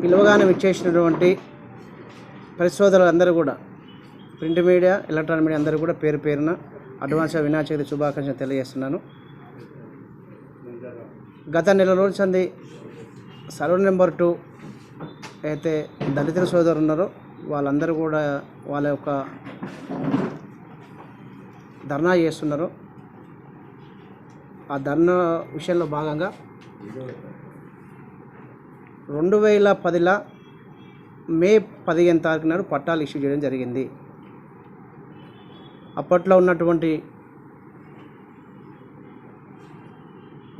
పిలువగానే విచ్చేసినటువంటి పరిశోధకులందరూ కూడా print media, electronic media అందరూ కూడా పేరు పేరున అడ్వాన్స్ వినాయక చవితి శుభాకాంక్షలు తెలియజేస్తున్నాను. గత నెల రోజుల సంది సర్వే నెంబర్ 2 అయితే దళితుల సోదరులు ఉన్నారో వాళ్ళందరూ కూడా వాళ్ళ యొక్క ధర్నా చేస్తున్నారు. ఆ ధర్నా విషయంలో భాగంగా 2010 మే 15 తారీఖు నాడు పట్టాలు ఇష్యూ చేయడం జరిగింది. అప్పట్లో ఉన్నటువంటి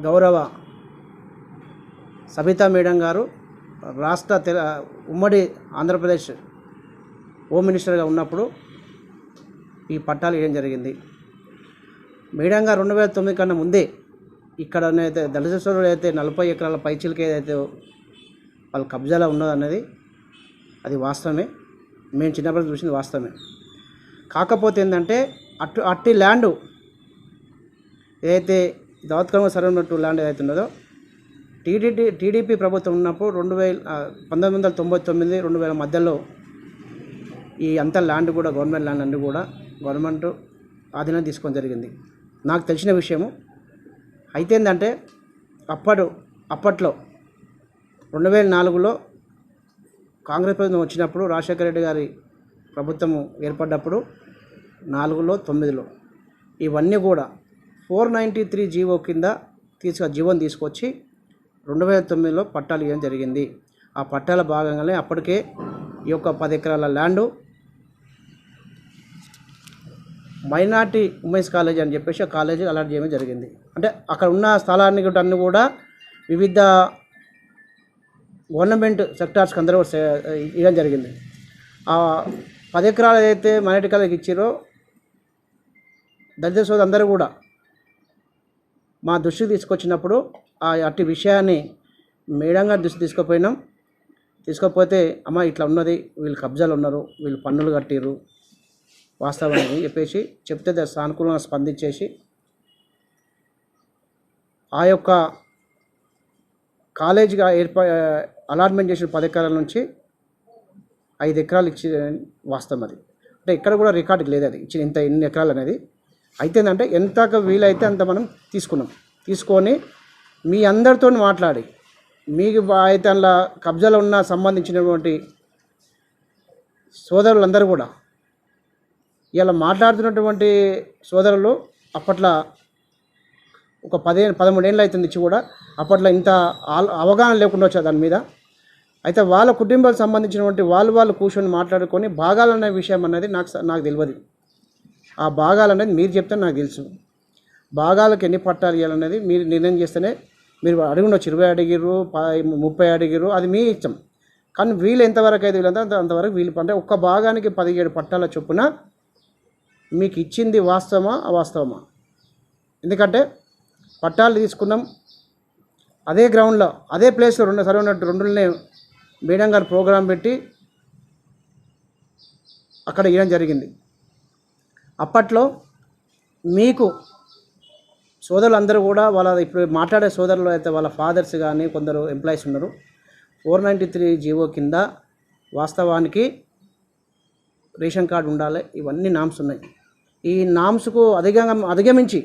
గౌరవ సబితా మేడం గారు రాష్ట్ర ఉమ్మడి ఆంధ్రప్రదేశ్ హోమ్ మినిస్టర్గా ఉన్నప్పుడు ఈ పట్టాలు ఇవ్వడం జరిగింది. మేడం గారు 2009 కన్నా ముందే ఇక్కడనైతే దళిత సోదరులు అయితే 40 ఎకరాల పైచిలకి ఏదైతే వాళ్ళ కబ్జాలో ఉన్నదన్నది అది వాస్తవమే. మేము చిన్నప్పుడు చూసింది వాస్తవమే. కాకపోతే ఏంటంటే అట్టి ల్యాండు ఏదైతే దౌత్కంగా సర్వే నెంబర్ 2 ల్యాండ్ ఏదైతే ఉన్నదో టీడీపీ ప్రభుత్వం ఉన్నప్పుడు 1999, 2000 మధ్యలో ఈ అంత ల్యాండ్ కూడా గవర్నమెంట్ ల్యాండ్ అన్నీ కూడా గవర్నమెంట్ ఆధీనం తీసుకోవడం జరిగింది. నాకు తెలిసిన విషయము. అయితే ఏంటంటే అప్పట్లో 2004లో కాంగ్రెస్ ప్రభుత్వం వచ్చినప్పుడు రాజశేఖర రెడ్డి గారి ప్రభుత్వం ఏర్పడ్డప్పుడు 4లో 9లో ఇవన్నీ కూడా 493 జీవో కింద జీవోని తీసుకొచ్చి 2009లో పట్టాలు ఇవ్వడం జరిగింది. ఆ పట్టాల భాగంగానే అప్పటికే ఈ యొక్క 10 ఎకరాల ల్యాండు మైనార్టీ ఉమెన్స్ కాలేజ్ అని చెప్పేసి ఆ కాలేజీ అలాట్ చేయడం జరిగింది. అంటే అక్కడ ఉన్న స్థలాన్ని అన్నీ కూడా వివిధ గవర్నమెంట్ సెక్టార్స్కి అందరూ ఇవ్వడం జరిగింది. ఆ 10 ఎకరాలు ఏదైతే మైనార్టీ కాలేజీకి ఇచ్చారో దళిత సోదరులు అందరూ కూడా మా దృష్టికి తీసుకొచ్చినప్పుడు అట్టి విషయాన్ని మేడం గారి దృష్టి తీసుకోకపోతే అమ్మ ఇట్లా ఉన్నది, వీళ్ళు కబ్జాలు ఉన్నారు, వీళ్ళు పన్నులు కట్టిర్రు వాస్తవం అని చెప్పేసి చెప్తే సానుకూలంగా స్పందించేసి ఆ యొక్క కాలేజీగా అలాట్మెంట్ చేసిన 10 ఎకరాల నుంచి 5 ఎకరాలు ఇచ్చి వాస్తవం. అది అంటే ఇక్కడ కూడా రికార్డుకి లేదు అది ఇచ్చిన ఇన్ని ఎకరాలు అనేది. అయితే ఏంటంటే ఎంతగా వీలైతే అంత మనం తీసుకొని మీ అందరితో మాట్లాడి మీకు అయితే అందులో కబ్జాలో ఉన్న సంబంధించినటువంటి సోదరులందరూ కూడా ఇలా మాట్లాడుతున్నటువంటి సోదరులు అప్పట్లో ఒక 13 ఏళ్ళు అవుతుంది ఇచ్చి కూడా అప్పట్లో ఇంత అవగాహన లేకుండా వచ్చా దాని మీద. అయితే వాళ్ళ కుటుంబాలకు సంబంధించినటువంటి వాళ్ళు కూర్చొని మాట్లాడుకొని భాగాలనే విషయం అనేది నాకు తెలియదు. ఆ భాగాలు అనేది మీరు చెప్తే నాకు తెలుసు. భాగాలకు ఎన్ని పట్టాలు ఇవ్వాలనేది మీరు నిర్ణయం చేస్తేనే మీరు అడుగుండొచ్చు. 20 అడిగిర్రు, 30 అడిగిర్రు, అది మీ ఇష్టం. కానీ వీళ్ళు ఎంతవరకు అయితే వీళ్ళంతా అంతవరకు వీళ్ళు అంటే ఒక్క భాగానికి 17 పట్టాల చొప్పున మీకు ఇచ్చింది వాస్తవమా అవాస్తవమా? ఎందుకంటే పట్టాలు తీసుకున్నాం అదే గ్రౌండ్లో అదే ప్లేస్లో సర్వే నెంబర్ 2లోనే మేడం గారు ప్రోగ్రాం పెట్టి అక్కడ ఇవ్వడం జరిగింది. అప్పట్లో మీకు సోదరులు అందరూ కూడా ఇప్పుడు మాట్లాడే సోదరులు అయితే వాళ్ళ ఫాదర్స్ కానీ కొందరు ఎంప్లాయీస్ ఉన్నారు. 493 జీవో కింద వాస్తవానికి రేషన్ కార్డు ఉండాలి, ఇవన్నీ నామ్స్ ఉన్నాయి. ఈ నామ్స్కు అధిగమించి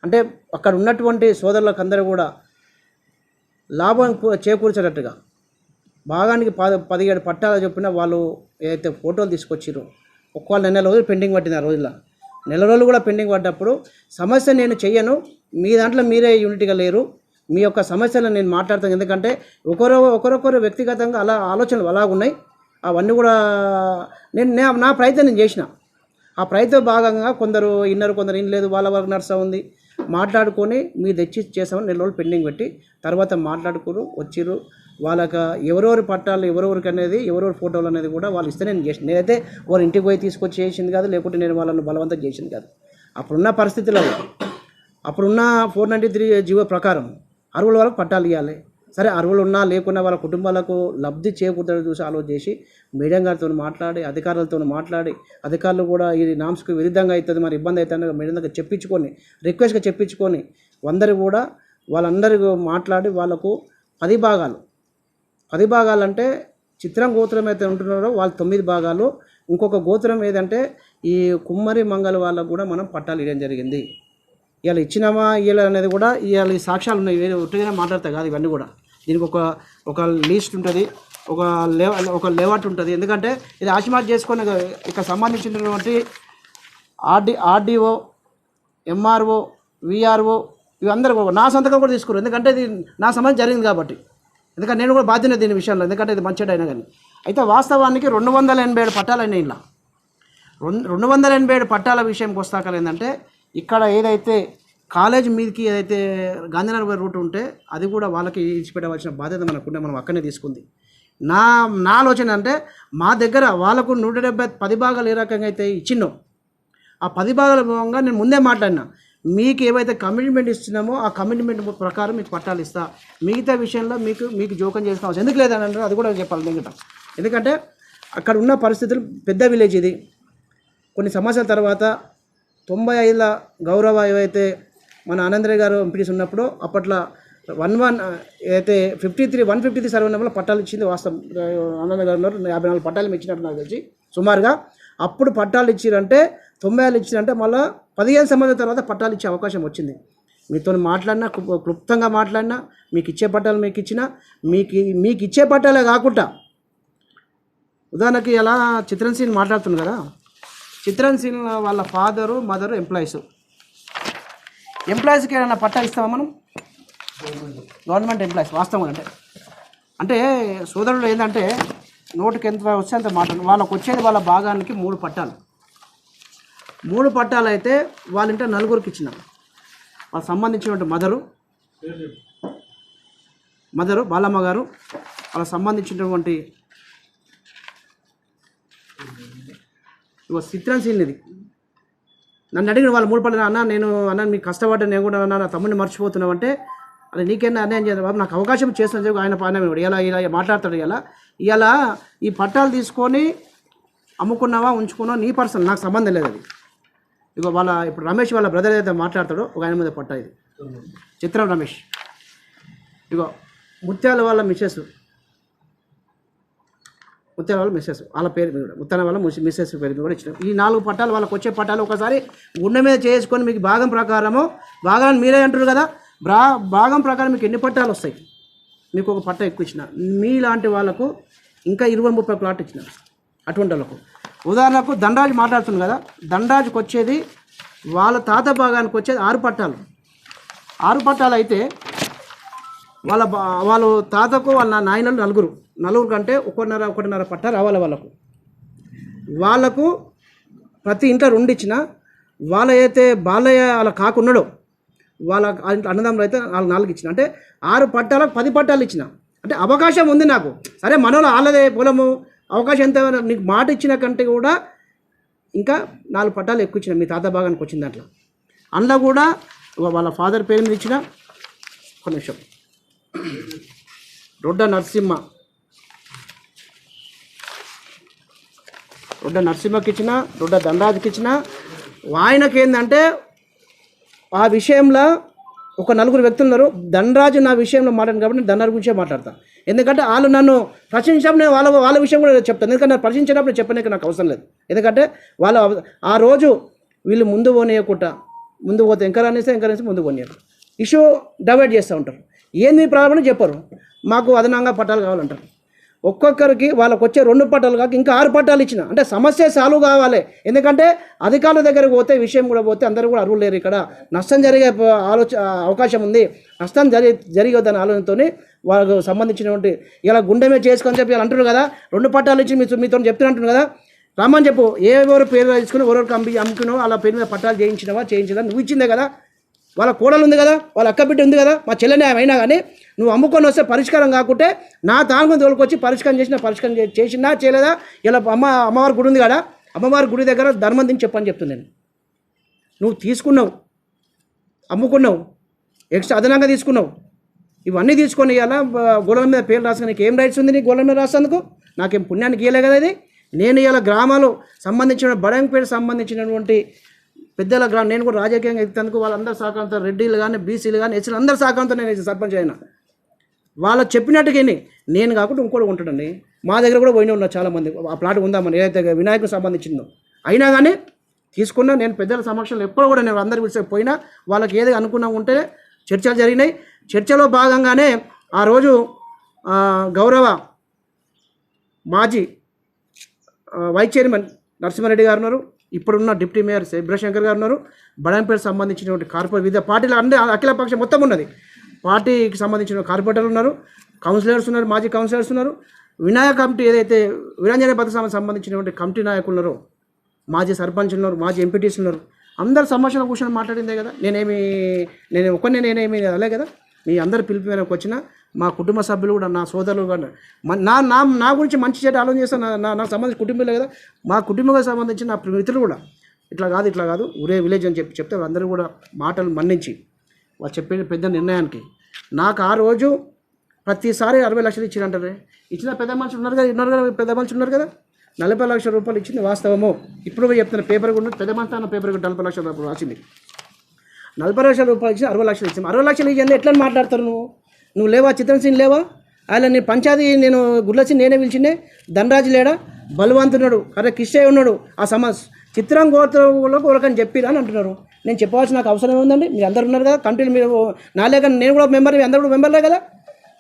అంటే అక్కడ ఉన్నటువంటి సోదరులకు అందరూ కూడా లాభం చేకూర్చేటట్టుగా భాగానికి 17 పట్టాల చొప్పున వాళ్ళు ఏదైతే ఫోటోలు తీసుకొచ్చిరో ఒక్కవేళ నెల రోజులు పెండింగ్ పట్టింది. ఆ రోజుల్లో నెల రోజులు కూడా పెండింగ్ పడ్డప్పుడు సమస్య నేను చెయ్యను, మీ దాంట్లో మీరే యూనిట్గా లేరు, మీ యొక్క సమస్యలను నేను మాట్లాడతాను. ఎందుకంటే ఒకరొకరు వ్యక్తిగతంగా ఆలోచనలు అలాగున్నాయి. అవన్నీ కూడా నా ప్రయత్నం నేను చేసిన. ఆ ప్రయత్నం భాగంగా కొందరు ఇన్నరు, కొందరు ఇనలేదు, వాళ్ళ వరకు నడుస్తూ ఉంది. మాట్లాడుకొని మీరు తెచ్చి చేసామని నెల రోజులు పెండింగ్ పెట్టి తర్వాత మాట్లాడుకురు వచ్చిర్రు. వాళ్ళకి ఎవరెవరి పట్టాలు ఎవరెవరికి అనేది ఎవరెవరి ఫోటోలు అనేది కూడా వాళ్ళు ఇస్తే నేను చేసిన. నేనైతే వాళ్ళ ఇంటికి పోయి తీసుకొచ్చి చేసింది కాదు, లేకుంటే నేను వాళ్ళని బలవంతం చేసింది కాదు. అప్పుడున్న పరిస్థితుల్లో అప్పుడున్న 493 జీవో ప్రకారం అర్హుల వరకు పట్టాలు ఇవ్వాలి. సరే అర్హులు ఉన్నా లేకున్నా వాళ్ళ కుటుంబాలకు లబ్ధి చేకూర్చడం చూసి ఆలోచన చేసి మేడం గారితో మాట్లాడి అధికారులతో మాట్లాడి అధికారులు కూడా ఇది నామ్స్కి విరుద్ధంగా అవుతుంది, మరి ఇబ్బంది అవుతుంది మేడం దగ్గర చెప్పించుకొని రిక్వెస్ట్గా చెప్పించుకొని అందరూ కూడా వాళ్ళందరూ మాట్లాడి వాళ్ళకు 10 10 భాగాలు అంటే చిత్రం గోత్రం అయితే ఉంటున్నారో వాళ్ళు 9 భాగాలు. ఇంకొక గోత్రం ఏదంటే ఈ కుమ్మరి మంగళ వాళ్ళకు కూడా మనం పట్టాలు ఇవ్వడం జరిగింది. ఇవాళ ఇచ్చినామా ఇవాళ అనేది కూడా ఇవాళ ఈ సాక్ష్యాలు ఉన్నాయి, వేరే ఒట్టిగానే మాట్లాడతాయి కాదు ఇవన్నీ కూడా. దీనికి ఒక లీస్ట్ ఉంటుంది, ఒక లేఅవుట్ ఉంటుంది. ఎందుకంటే ఇది ఆశీర్వాదం చేసుకొని ఇక్కడ సంబంధించినటువంటి ఆర్డీఓ, ఎంఆర్ఓ, విఆర్ఓ ఇవందరూ నా సంతకం కూడా తీసుకున్నారు. ఎందుకంటే ఇది నా సంబంధం జరిగింది కాబట్టి, ఎందుకంటే నేను కూడా బాధ్యత దీని విషయంలో, ఎందుకంటే ఇది మంచిదైనా కానీ. అయితే వాస్తవానికి 287 పట్టాలు అయినాయి. ఇలా 287 పట్టాల విషయంకి వస్తాక ఏంటంటే ఇక్కడ ఏదైతే కాలేజ్ మీదకి ఏదైతే గాంధీనగర్ రూట్ ఉంటే అది కూడా వాళ్ళకి ఇచ్చిపెట్టవలసిన బాధ్యత మనకుంటే మనం అక్కడనే తీసుకుంది. నా ఆలోచన అంటే మా దగ్గర వాళ్ళకు 10 భాగాలు ఏ రకంగా అయితే ఇచ్చినో ఆ 10 భాగాల భాగంగా నేను ముందే మాట్లాడినా, మీకు ఏవైతే కమిట్మెంట్ ఇస్తున్నామో ఆ కమిట్మెంట్ ప్రకారం మీకు పట్టాలు ఇస్తా, మిగతా విషయంలో మీకు జోకం చేసుకోవచ్చు ఎందుకు లేదని అంటే అది కూడా చెప్పాలి. ఎందుకంటే అక్కడ ఉన్న పరిస్థితులు పెద్ద విలేజ్ ఇది. కొన్ని సంవత్సరాల తర్వాత 95ల గౌరవ ఏవైతే మన ఆనందరాయ్ గారు ఎంపీటీస్ ఉన్నప్పుడు అప్పట్లో 153 సర్వే నెంబర్లో పట్టాలు ఇచ్చింది వాస్తవం. ఆనందరాయ్ గారు 54 పట్టాలు ఇచ్చినట్టు నాకు తెలిసి సుమారుగా. అప్పుడు పట్టాలు ఇచ్చిరంటే 90 ఇచ్చిరంటే మళ్ళీ 15 సంవత్సరాల తర్వాత పట్టాలు ఇచ్చే అవకాశం వచ్చింది. మీతో మాట్లాడినా, క్లుప్తంగా మాట్లాడినా, మీకు ఇచ్చే పట్టాలు మీకు ఇచ్చినా, మీకు ఇచ్చే పట్టాలే కాకుండా ఉదాహరణకి ఎలా చిత్రన్ సీన్ మాట్లాడుతుంది కదా, చిత్రన్ సీన్ వాళ్ళ ఫాదరు మదరు ఎంప్లాయీస్కి ఏదైనా పట్టా ఇస్తామా మనం? గవర్నమెంట్ ఎంప్లాయీస్ వాస్తవం అంటే సోదరులు ఏంటంటే నోటికి ఎంత వస్తే అంత మాట్లాడు. వాళ్ళకు వచ్చేది వాళ్ళ భాగానికి 3 పట్టాలు. 3 పట్టాలు అయితే వాళ్ళ ఇంట్లో 4కి ఇచ్చిన వాళ్ళకి సంబంధించినటువంటి మదరు బాలమ్మ గారు, వాళ్ళకి సంబంధించినటువంటి చిత్రం సీన్ ఇది. నన్ను అడిగిన వాళ్ళు 3 పట్టాలు, అన్న మీకు కష్టపడ్డా నేను కూడా నా తమ్ముడిని మర్చిపోతున్నావు అంటే, అది నీకేనా అన్యాయం చేయాలి బాబు, నాకు అవకాశం చేస్తున్నా ఆయన ఇలా మాట్లాడతాడు. ఇలా ఈ పట్టాలు తీసుకొని అమ్ముకున్నావా ఉంచుకున్నావా నీ పర్సన్, నాకు సంబంధం లేదు అది. ఇప్పుడు రమేష్ వాళ్ళ బ్రదర్ ఏదైతే మాట్లాడతాడో ఒక ఆయన మీద పట్టా ఇది చిత్రం రమేష్. ముత్యాల వాళ్ళ మిస్సెస్ వాళ్ళ పేరు మీద కూడా ముత్యాల వాళ్ళ మిస్సెస్ పేరు మీద కూడా ఇచ్చినాం. ఈ 4 పట్టాలు వాళ్ళకి వచ్చే పట్టాలు ఒకసారి గుండె మీద చేసుకొని మీకు భాగం ప్రకారము, భాగాన్ని మీరే అంటారు కదా, భాగం ప్రకారం మీకు ఎన్ని పట్టాలు వస్తాయి, మీకు ఒక పట్టా ఎక్కువ ఇచ్చిన. మీలాంటి వాళ్ళకు ఇంకా 20-30 ప్లాట్ ఇచ్చిన అటువంటి వాళ్ళకు. ఉదాహరణకు దండరాజు మాట్లాడుతుంది కదా, దండరాజుకి వచ్చేది వాళ్ళ తాత భాగానికి వచ్చేది 6 పట్టాలు. 6 పట్టాలు అయితే వాళ్ళ తాతకు వాళ్ళ నాయనలు 4 కంటే 1.5 పట్టా రావాలి వాళ్ళకు ప్రతి ఇంట్లో 2 ఇచ్చిన. వాళ్ళ అయితే బాలయ్య వాళ్ళ కాకున్నాడో వాళ్ళ అన్నదమ్ములు అయితే 4 ఇచ్చిన. అంటే 6 పట్టాలకు 10 పట్టాలు ఇచ్చిన. అంటే అవకాశం ఉంది నాకు. సరే మనలో వాళ్ళదే పొలము, అవకాశం ఎంత నీకు మాట ఇచ్చిన కంటే కూడా ఇంకా 4 పట్టాలు ఎక్కువ ఇచ్చిన మీ తాత భాగానికి వచ్చిన దాంట్లో. అందులో కూడా వాళ్ళ ఫాదర్ పేరు మీద ఇచ్చిన. ఒక నిమిషం. రొడ్డ నరసింహకి ఇచ్చిన, రొడ్డ దండరాజుకి ఇచ్చిన. ఆయనకి ఏంటంటే ఆ విషయంలో ఒక 4 వ్యక్తులు ఉన్నారు. దండరాజు నా విషయంలో మాట్లాడు కాబట్టి నేను దండరాజు గురించే మాట్లాడతాను. ఎందుకంటే వాళ్ళు నన్ను ప్రశ్నించినప్పుడు నేను వాళ్ళ విషయం కూడా చెప్తాను. ఎందుకంటే నన్ను ప్రశ్నించినప్పుడు చెప్పడానికి నాకు అవసరం లేదు. ఎందుకంటే వాళ్ళు ఆ రోజు వీళ్ళు ముందు పోతే ఎంకరేజ్ ముందు పోనీయరు, ఇష్యూ డైవర్ట్ చేస్తూ ఉంటారు. ఏంది ప్రాబ్లం చెప్పరు, మాకు అదనంగా పట్టాలు కావాలంటారు. ఒక్కొక్కరికి వాళ్ళకు వచ్చే 2 పట్టాలు కాక ఇంకా 6 పట్టాలు ఇచ్చిన. అంటే సమస్య సాల్వ్ కావాలి. ఎందుకంటే అధికారుల దగ్గరకు పోతే విషయం కూడా పోతే అందరూ కూడా అర్హులు లేరు. ఇక్కడ నష్టం జరిగే అవకాశం ఉంది. నష్టం జరిగొద్దనే ఆలోచనతో వాళ్ళకు సంబంధించినటువంటి ఇలా గుండె మీద చేసుకొని చెప్పి అంటున్నారు కదా, 2 పట్టాలు ఇచ్చి మీతో చెప్తున్నట్టు కదా, రమ్మని చెప్పు. ఎవరు పేరు తీసుకుని ఎవరికి అమ్ముకున్నావు వాళ్ళ పేరు మీద పట్టాలు చేయించదా నువ్వు ఇచ్చిందే కదా. వాళ్ళ కోడలు ఉంది కదా, వాళ్ళ అక్క బిడ్డ ఉంది కదా, మా చెల్లెనే అయినా కానీ నువ్వు అమ్ముకొని వస్తే పరిష్కారం కాకుంటే నా తాను తోలుకొచ్చి పరిష్కారం చేసినా చేయలేదా. ఇలా అమ్మవారి గుడి ఉంది కదా, అమ్మవారి గుడి దగ్గర ధర్మం దిని చెప్పని చెప్తుంది. నేను నువ్వు తీసుకున్నావు, అమ్ముకున్నావు, ఎక్స్ట్రా అదనంగా తీసుకున్నావు, ఇవన్నీ తీసుకొని ఇలా గోడల మీద పేర్లు రాసుకుని నీకు ఏం రైట్స్ ఉంది? నీ గోడల మీద రాసేందుకు నాకేం పుణ్యానికి ఇవ్వలే కదా ఇది. నేను ఇలా గ్రామాలు సంబంధించిన బడంగపేట సంబంధించినటువంటి పెద్దల గ్రామం, నేను కూడా రాజకీయంగా ఎత్తందుకు వాళ్ళందరూ సహకారంతో, రెడ్డిలు కానీ బీసీలు కానీ ఎస్సీలు అందరూ సహకారంతో నేను సర్పంచ్ అయినా. వాళ్ళు చెప్పినట్టుగా నేను కాకుండా ఇంకోటి ఉంటాడండి. మా దగ్గర కూడా పోయిన ఉన్నారు చాలామంది, ఆ ప్లాట్ ఉందామని ఏదైతే వినాయకుడికి సంబంధించిందో. అయినా కానీ తీసుకున్నా నేను పెద్దల సమక్షంలో ఎప్పుడు కూడా నేను అందరు పిలిచి పోయినా వాళ్ళకి ఏది అనుకున్నా ఉంటే చర్చలు జరిగినాయి. చర్చలో భాగంగానే ఆ రోజు గౌరవ మాజీ వైస్ చైర్మన్ నరసింహారెడ్డి గారు ఉన్నారు, ఇప్పుడున్న డిప్యూటీ మేయర్ శిబ్రశంకర్ గారు ఉన్నారు, బడంపేట సంబంధించినటువంటి కార్పొరేట్ వివిధ పార్టీలు అన్ని అఖిలపక్షం మొత్తం ఉన్నది. పార్టీకి సంబంధించిన కార్పొరేటర్లు ఉన్నారు, కౌన్సిలర్స్ ఉన్నారు, మాజీ కౌన్సిలర్స్ ఉన్నారు, వినాయక కమిటీ ఏదైతే వీరాంజనేయ భద్రస్వామికి సంబంధించినటువంటి కమిటీ నాయకులు ఉన్నారో, మాజీ సర్పంచ్ ఉన్నారు, మాజీ ఎంపీటీస్ ఉన్నారు. అందరు సమస్యల కూర్చొని మాట్లాడిందే కదా. నేను ఒక్కనే నేనేమి అలే కదా. మీ అందరు పిలిపి మేరకు వచ్చిన మా కుటుంబ సభ్యులు కూడా, నా సోదరులు కూడా నా నా నా గురించి మంచి చెడ్డ ఆలోచన చేస్తాను. నాకు సంబంధించిన కుటుంబీలే కదా. మా కుటుంబానికి సంబంధించిన నా మిత్రులు కూడా ఇట్లా కాదు ఊరే విలేజ్ అని చెప్తే వాళ్ళందరూ కూడా మాటలు మన్నించి వాళ్ళు చెప్పిన పెద్ద నిర్ణయానికి నాకు ఆ రోజు ప్రతిసారి 60 లక్షలు ఇచ్చినంటారే. ఇచ్చిన పెద్ద మనుషులు ఉన్నారు కదా, పెద్ద మనుషులు ఉన్నారు కదా. 40 లక్షల రూపాయలు ఇచ్చింది వాస్తవము. ఇప్పుడు చెప్తున్న పేపర్ కూడా పెద్ద మనిషి అన్న పేపర్ కూడా 40 లక్షల రూపాయలు రాసింది. 40 లక్షల రూపాయలు ఇచ్చి 60 లక్షలు ఇచ్చింది. 60 లక్షలు ఇచ్చింది ఎట్లా మాట్లాడతారు నువ్వు లేవా? చిత్రంసింగ్ లేవా? ఆయన నేను పంచాయతీ నేను గుడ్లసింగ్ నేనే పిలిచిండే. ధనరాజు లేడా? బలవంతున్నాడు, అరే కిష్టయ్య ఉన్నాడు. ఆ చిత్రం గోత్రంలోకి ఒకరికని చెప్పిరా అని అంటున్నారు. నేను చెప్పవలసిన నాకు అవసరం ఉందండి. మీరు అందరు ఉన్నారు కదా, కంట్రీలు మీరు నాలే కానీ నేను కూడా మెంబర్, అందరూ కూడా మెంబర్లే కదా.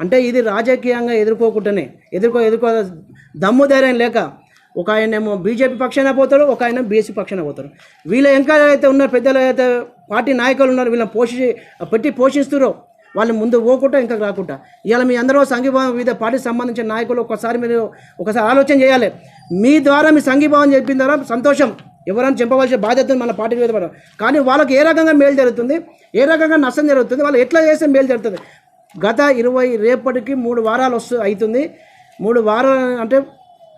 అంటే ఇది రాజకీయంగా ఎదుర్కోకుండానే ఎదుర్కో దమ్ము ధైర్యం లేక ఒక ఆయనేమో బీజేపీ పక్షాన పోతాడు, ఒక ఆయన బీఎస్పీ పక్షాన పోతారు. వీళ్ళ ఇంకా అయితే ఉన్న పెద్దలు అయితే పార్టీ నాయకులు ఉన్నారు, వీళ్ళని పోషిస్తున్నారో వాళ్ళు ముందు పోకుండా ఇంకా రాకుండా. ఇవాళ మీ అందరూ సంఘీభావం వివిధ పార్టీకి సంబంధించిన నాయకులు మీరు ఒకసారి ఆలోచన చేయాలి. మీ ద్వారా మీ సంఘీభావం చెప్పిన ద్వారా సంతోషం, ఎవరైనా చెప్పవలసిన బాధ్యత మన పార్టీ మీద పడడం. కానీ వాళ్ళకి ఏ రకంగా మేలు జరుగుతుంది, ఏ రకంగా నష్టం జరుగుతుంది, వాళ్ళు ఎట్లా చేస్తే మేలు జరుగుతుంది. గత రేపటికి 3 వారాలు అవుతుంది. 3 వారాలు అంటే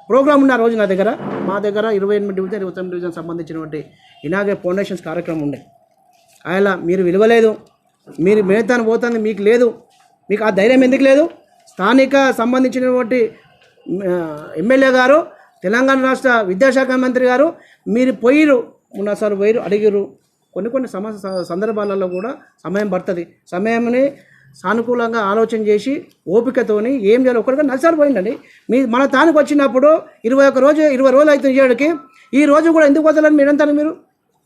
ప్రోగ్రామ్ ఉన్న రోజు మా దగ్గర 28 డివిజన్ 29 డివిజన్ సంబంధించినటువంటి ఇనాగ్రేట్ ఫౌండేషన్స్ కార్యక్రమం ఉండే. ఆయన మీరు విలువలేదు, మీరు మేతాను పోతుంది, మీకు లేదు. మీకు ఆ ధైర్యం ఎందుకు లేదు? స్థానిక సంబంధించినటువంటి ఎమ్మెల్యే గారు, తెలంగాణ రాష్ట్ర విద్యాశాఖ మంత్రి గారు మీరు ఉన్నసారి అడిగిరు. కొన్ని సందర్భాలలో కూడా సమయం పడుతుంది. సమయంని సానుకూలంగా ఆలోచన చేసి ఓపికతోని ఏం చేయాలి ఒకటిగా 4 సార్లు పోయిందండి. మన తానికి వచ్చినప్పుడు 20 రోజులు అవుతుంది చేయడానికి. ఈ రోజు కూడా ఎందుకు వదలని మీరంతా మీరు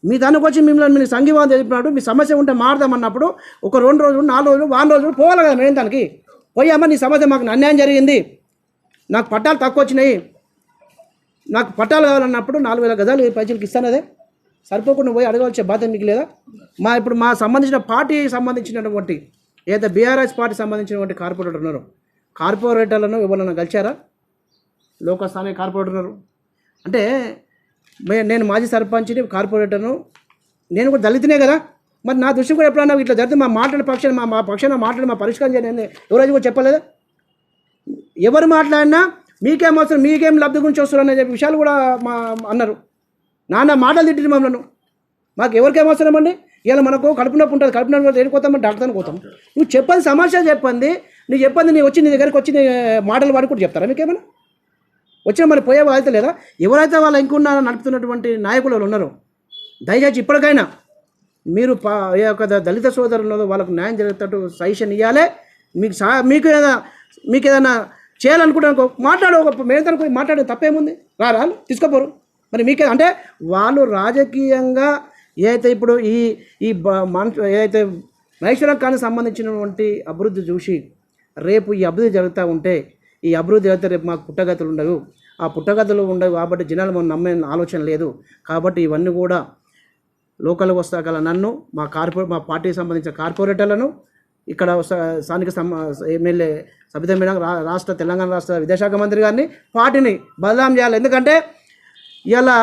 మీ దానికి వచ్చి మిమ్మల్ని మీరు సంఘీభావం తెలిపినప్పుడు మీ సమస్య ఉంటే మారుదామన్నప్పుడు ఒక 2 రోజులు 4 రోజులు వారం రోజులు పోవాలి కదా. మేము దానికి పోయామా నీ సమస్య మాకు అన్యాయం జరిగింది, నాకు పట్టాలు తక్కువ వచ్చినాయి, నాకు పట్టాలు కావాలన్నప్పుడు 4000 గజాలు పైసలకి ఇస్తానదే సరిపోకుండా పోయి అడగవలసే బాధ్యత మీకు లేదా? ఇప్పుడు మా సంబంధించిన పార్టీకి సంబంధించినటువంటి ఏదైతే బీఆర్ఎస్ పార్టీ సంబంధించినటువంటి కార్పొరేటర్ ఉన్నారు, కార్పొరేటర్లను ఎవరన్నా కలిచారా? లోకల్ స్థానిక కార్పొరేటర్ ఉన్నారు. అంటే నేను మాజీ సర్పంచ్ని, కార్పొరేటర్ను, నేను కూడా దళితునే కదా. మరి నా దృష్టి కూడా ఎప్పుడన్నా ఇట్లా జరిగితే మా పక్షాన మాట్లాడి మా పరిష్కారం చేయండి ఎవరైనా కూడా చెప్పలేదా? ఎవరు మాట్లాడినా మీకేం అవసరం, మీకేం లబ్ధి గురించి వస్తారు అనే విషయాలు కూడా అన్నారు. నాన్న మాటలు తిట్టి మమ్మల్ని, మాకు ఎవరికేం అవసరం అండి? ఇలా మనకు కడుపు నొప్పి ఉంటుంది, కడుపు నొప్పి ఏడుకోతామని డాక్టర్ని పోతాం. నువ్వు చెప్పని సమస్య చెప్పింది, నువ్వు చెప్పింది నీ వచ్చి నీ దగ్గరికి వచ్చి మాటలు వాడి కూడా చెప్తారా? మీకేమైనా వచ్చినా మరి పోయే బాధ్యత లేదా? ఎవరైతే వాళ్ళ ఇంకున్న నడుపుతున్నటువంటి నాయకులు ఉన్నారో దయచేసి ఇప్పటికైనా మీరు దళిత సోదరులు వాళ్ళకు న్యాయం జరిగేటట్టు సజెషన్ ఇవ్వాలి. మీకు ఏదైనా చేయాలనుకుంటాను మాట్లాడు, ఒక మేడతాను పోయి మాట్లాడే తప్పేముంది? రారా తీసుకోపోరు. మరి మీకే అంటే వాళ్ళు రాజకీయంగా ఏదైతే ఇప్పుడు ఏదైతే మహేశ్వరం కానీ సంబంధించినటువంటి అభివృద్ధి చూసి రేపు ఈ అభివృద్ధి జరుగుతూ ఉంటే ఈ అభివృద్ధి అయితే రేపు మాకు పుట్టగతులు ఉండవు, ఆ పుట్టగతులు ఉండవు కాబట్టి జనాలు మనం నమ్మే ఆలోచన లేదు. కాబట్టి ఇవన్నీ కూడా లోకల్కి వస్తాగల నన్ను మా పార్టీకి సంబంధించిన కార్పొరేటర్లను ఇక్కడ స్థానిక ఎమ్మెల్యే సబితా మేడం, తెలంగాణ రాష్ట్ర విద్యాశాఖ మంత్రి గారిని పార్టీని బదలాం చేయాలి. ఎందుకంటే ఇలా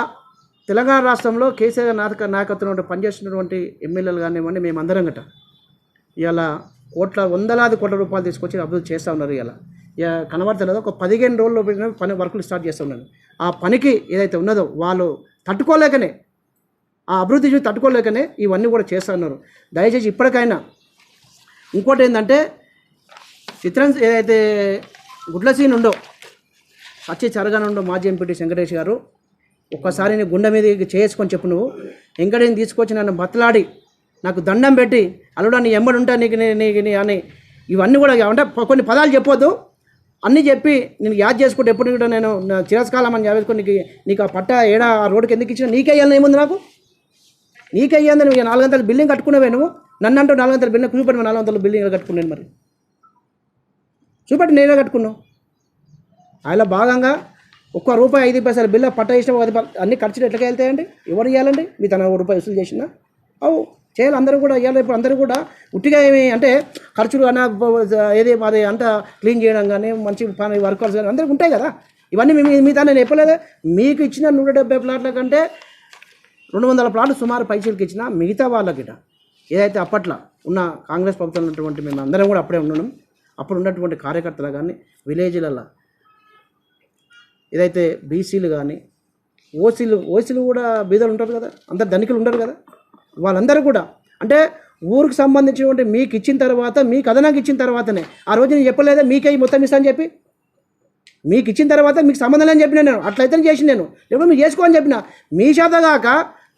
తెలంగాణ రాష్ట్రంలో కేసీఆర్ నాయకత్వంలో పనిచేస్తున్నటువంటి ఎమ్మెల్యేలు కానివ్వండి, మేమందరం గట్ట ఇలా వందలాది కోట్ల రూపాయలు తీసుకొచ్చి అభివృద్ధి చేస్తూ ఉన్నారు. ఇలా కనబడతలేదు. ఒక 15 రోజుల్లో పెట్టిన వర్కులు స్టార్ట్ చేస్తూ ఉన్నారు. ఆ పనికి ఏదైతే ఉన్నదో వాళ్ళు తట్టుకోలేకనే, ఆ అభివృద్ధి చూసి తట్టుకోలేకనే ఇవన్నీ కూడా చేస్తూ ఉన్నారు. దయచేసి ఇప్పటికైనా ఇంకోటి ఏంటంటే ఏదైతే గుడ్లసీన్ ఉండో చరగానుండో మాజీ ఎంపీటీ వెంకటేష్ గారు ఒక్కసారి నీ గుండె మీద చేసుకొని చెప్పు. నువ్వు వెంకటేష్ని తీసుకొచ్చి నన్ను బతలాడి నాకు దండం పెట్టి అల్లుడా నీ ఎమ్మడి ఉంటా నీకు అని ఇవన్నీ కూడా అంటే కొన్ని పదాలు చెప్పొద్దు. అన్నీ చెప్పి నేను యాద్ చేసుకుంటే ఎప్పుడు కూడా నేను చిరస్కాలం అని వేసుకొని నీకు ఆ పట్ట ఏడా ఆ రోడ్డుకి ఎందుకు ఇచ్చినా నీకే అయ్యాలని ఏముంది నాకు నీకే అయ్యాను నువ్వు 400 బిల్డింగ్ కట్టుకున్నావే నువ్వు నన్ను అంటూ 400 బిల్డింగ్ చూపెట్టి 400 బిల్డింగ్ కట్టుకున్నాను మరి చూపెట్టి నేనే కట్టుకున్నావు అలా భాగంగా ఒక్క రూపాయి 5 పైసలు బిల్లు పట్ట ఇష్టం అన్ని ఖర్చులు ఎట్లా వెళ్తాయండి ఎవరు ఇవ్వాలండి మీ తన రూపాయి వసూలు చేసినా అవు చేయాలి అందరూ కూడా ఇవ్వాలి ఇప్పుడు అందరూ కూడా ఉట్టిగా ఏమి అంటే ఖర్చులు అన్న ఏది అది అంతా క్లీన్ చేయడం కానీ మంచి పని వర్కర్స్ కానీ అందరికీ ఉంటాయి కదా ఇవన్నీ మిగతా నేను చెప్పలేదే మీకు ఇచ్చిన 170 ప్లాట్ల కంటే 200 ప్లాట్లు సుమారు పైసలకి ఇచ్చిన మిగతా వాళ్ళకిట ఏదైతే అప్పట్లో ఉన్న కాంగ్రెస్ ప్రభుత్వం ఉన్నటువంటి మేము అందరం కూడా అప్పుడే ఉన్నాం అప్పుడు ఉన్నటువంటి కార్యకర్తలు కానీ విలేజ్లలో ఏదైతే బీసీలు కానీ ఓసీలు కూడా బీదలు ఉంటారు కదా అందరు ధనికులు ఉంటారు కదా వాళ్ళందరూ కూడా అంటే ఊరికి సంబంధించినటువంటి మీకు ఇచ్చిన తర్వాత మీకు అదనంగా ఇచ్చిన తర్వాతనే ఆ రోజు నేను చెప్పలేదా మీకే మొత్తం ఇస్తా అని చెప్పి మీకు ఇచ్చిన తర్వాత మీకు సంబంధం లేని చెప్పిన నేను అట్లయితే చేసి నేను లేకపోతే మీరు చేసుకోని చెప్పిన మీ శాత కాక